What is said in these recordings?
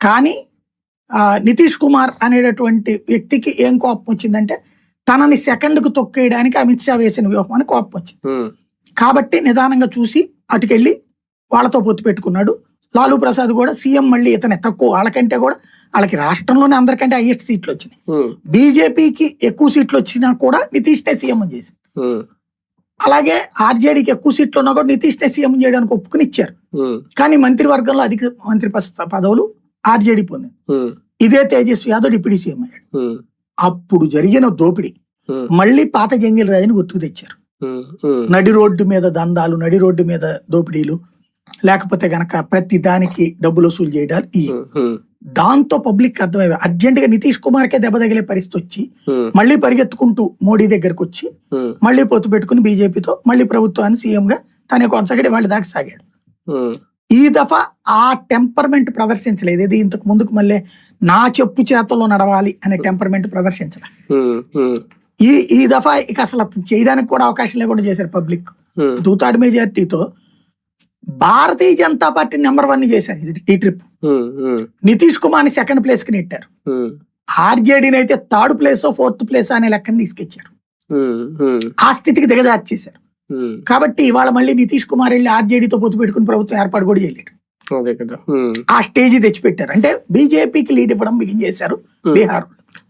కానీ నితీష్ కుమార్ అనేటటువంటి వ్యక్తికి ఏం కోపం వచ్చిందంటే తనని సెకండ్కు తొక్కేయడానికి అమిత్ షా వేసిన వ్యూహం అని కోపం వచ్చింది. కాబట్టి నిదానంగా చూసి అటుకెళ్ళి వాళ్ళతో పొత్తు పెట్టుకున్నాడు. లాలూ ప్రసాద్ కూడా సీఎం మళ్ళీ ఇతనే తక్కువ, వాళ్ళకంటే కూడా వాళ్ళకి రాష్ట్రంలోనే అందరికంటే హైయెస్ట్ సీట్లు వచ్చినాయి. బీజేపీకి ఎక్కువ సీట్లు వచ్చినా కూడా నితీష్ నే సీఎం చేసి, అలాగే ఆర్జేడీకి ఎక్కువ సీట్లు ఉన్నా కూడా నితీష్ నే సీఎం చేయడానికి ఒప్పుకుని ఇచ్చారు. కానీ మంత్రివర్గంలో అధిక మంత్రి పదవులు ఆర్జేడీ పొందింది. ఇదే తేజస్వి యాదవ్ డిప్యూటీ సీఎం అయ్యాడు. అప్పుడు జరిగిన దోపిడీ మళ్ళీ పాత జంగిల్ రాజుని గుర్తుకు తెచ్చారు. నడి రోడ్డు మీద దందాలు, నడి రోడ్డు మీద దోపిడీలు, లేకపోతే గనక ప్రతి దానికి డబ్బులు వసూలు చేయడాలు. దాంతో పబ్లిక్ అర్థమయ్యే అర్జెంట్ గా నితీష్ కుమార్ కే దెబ్బ తగిలే పరిస్థితి వచ్చి మళ్ళీ పరిగెత్తుకుంటూ మోడీ దగ్గరకు వచ్చి మళ్ళీ పొత్తు పెట్టుకుని బీజేపీతో మళ్ళీ ప్రభుత్వాన్ని సీఎం గా తనే కొనసాగాడు. వాళ్ళ దాకా సాగాడు. ఈ దఫా ఆ టెంపర్మెంట్ ప్రదర్శించలేదు. ఇది ఇంతకు ముందుకు మళ్ళీ నా చెప్పు చేతల్లో నడవాలి అనే టెంపర్మెంట్ ప్రదర్శించలే. ఈ దఫా ఇక అసలు చేయడానికి కూడా అవకాశం లేకుండా చేశారు. పబ్లిక్ 2/3 మెజారిటీతో భారతీయ జనతా పార్టీ నెంబర్ 1 చేశారు ఈ ట్రిప్. నితీష్ కుమార్ ని సెకండ్ ప్లేస్ కి నెట్టారు. ఆర్జేడీని అయితే 3rd ప్లేస్ 4th ప్లేస్ అనే లెక్కని తీసుకొచ్చారు. ఆ స్థితికి దిగజార్చేశారు. కాబట్టి ఇవాళ మళ్ళీ నితీష్ కుమార్ వెళ్ళి ఆర్జేడీతో పొత్తు పెట్టుకుని ప్రభుత్వం ఏర్పాటు కూడా చేయలేడు. ఆ స్టేజ్ తెచ్చిపెట్టారు. అంటే బీజేపీకి లీడ్ ఇవ్వడం బిగించేశారు బీహార్.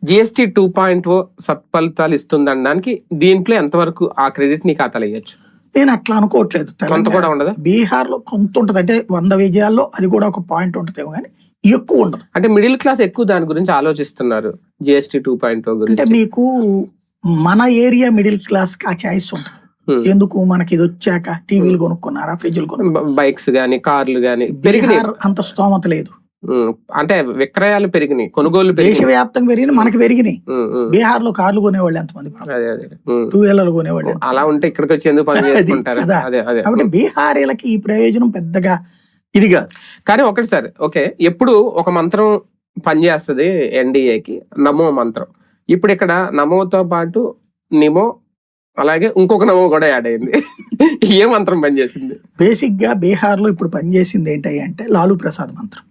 GST 2.0 సత్ఫలితాలు ఇస్తుందనడానికి దీంట్లో ఎంతవరకు ఆ క్రెడిట్ నీ ఖాతాలు ఇవ్వచ్చు? నేను అట్లా అనుకోవట్లేదు. బీహార్ లో కొంత ఉంటది, అంటే 100 విజయాల్లో అది కూడా ఒక పాయింట్ ఉంటదేమో కానీ ఎక్కువ ఉండదు. అంటే మిడిల్ క్లాస్ ఎక్కువ దాని గురించి ఆలోచిస్తున్నారు. GST 2.0 గురించి అంటే మీకు మన ఏరియా మిడిల్ క్లాస్ కి ఆ ఛాయిస్ ఉంటుంది. ఎందుకు మనకి ఇది వచ్చాక టీవీలు కొనుక్కున్నారా, ఫ్రిడ్జ్లు కొనుక్కున్నారా, బైక్స్ గానీ కార్లు గానీ అంత స్తోమత లేదు. అంటే విక్రయాలు పెరిగినాయి, కొనుగోలు దేశవ్యాప్తంగా పెరిగినాయి, మనకి పెరిగినాయి. బీహార్ లో కార్లు కొనేవాళ్ళు ఎంతమంది, 2 వీలర్లు కొనేవాళ్ళు. అలా ఉంటే ఇక్కడికి వచ్చి ఎందుకు పని చేసుకుంటారు? కాబట్టి బీహారీలకి ఈ ప్రయోజనం పెద్దగా ఇది కాదు. కానీ ఒకటి సార్, ఓకే, ఎప్పుడు ఒక మంత్రం పనిచేస్తుంది ఎన్డీఏకి, నమో మంత్రం. ఇప్పుడు ఇక్కడ నమోతో పాటు నిమో, అలాగే ఇంకొక నమో కూడా యాడ్ అయింది. ఏ మంత్రం పనిచేసింది? బేసిక్ గా బీహార్ లో ఇప్పుడు పనిచేసింది ఏంటి అంటే లాలూ ప్రసాద్ మంత్రం.